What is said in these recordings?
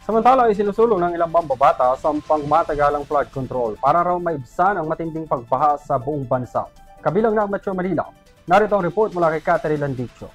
Samantala ay sinusulong ng ilang mambabatas ang pangmatagalang flood control para raw maibsan ang matinding pagbaha sa buong bansa. Kabilang na ang Metro Manila. Narito ang report mula kay Catherine Landicho.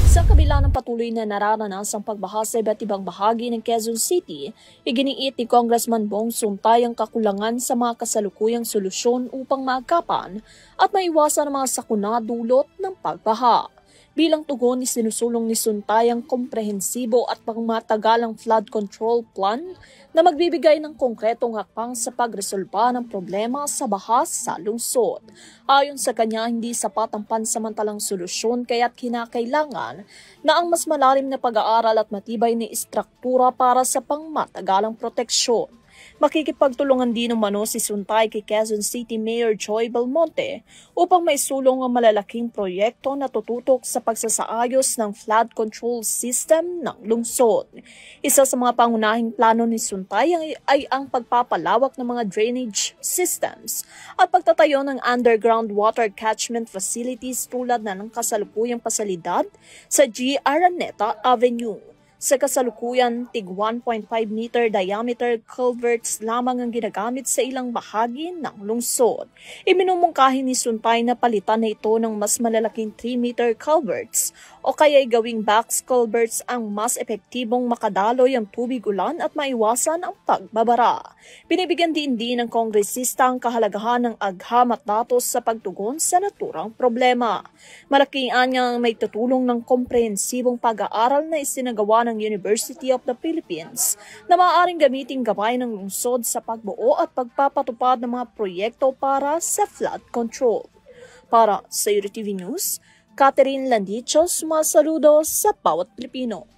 Sa kabila ng patuloy na nararanasang pagbaha sa iba't ibang bahagi ng Quezon City, iginiit ni Congressman Bong Suntay ang kakulangan sa mga kasalukuyang solusyon upang maagapan at maiwasan ang mga sakuna dulot ng pagbaha. Bilang tugon, sinusulong ni Suntay ang komprehensibo at pangmatagalang flood control plan na magbibigay ng konkretong hakbang sa pagresolba ng problema sa baha sa lungsod. Ayon sa kanya, hindi sapat ang pansamantalang solusyon kaya't kinakailangan na ang mas malalim na pag-aaral at matibay na istruktura para sa pangmatagalang proteksyon. Makikipagtulungan din umano si Suntay kay Quezon City Mayor Joy Belmonte upang maisulong ang malalaking proyekto na tututok sa pagsasaayos ng flood control system ng lungsod. Isa sa mga pangunahing plano ni Suntay ay ang pagpapalawak ng mga drainage systems at pagtatayo ng underground water catchment facilities tulad na ng kasalukuyang pasalidad sa G. Araneta Avenue. Sa kasalukuyan, tig 1.5 meter diameter culverts lamang ang ginagamit sa ilang bahagi ng lungsod. Iminumungkahi ni Suntay na palitan na ito ng mas malalaking 3 meter culverts o kaya'y gawing box culverts ang mas epektibong makadaloy ang tubig ulan at maiwasan ang pagbabara. Binibigyan din ng kongresista ang kahalagahan ng agham at datos sa pagtugon sa naturang problema. Malaking anyang may tutulong ng komprehensibong pag-aaral na isinagawa ng University of the Philippines na maaaring gamiting gabay ng lungsod sa pagbuo at pagpapatupad ng mga proyekto para sa flood control. Para sa UTV News, Catherine Landicho, sumasaludo sa bawat Pilipino.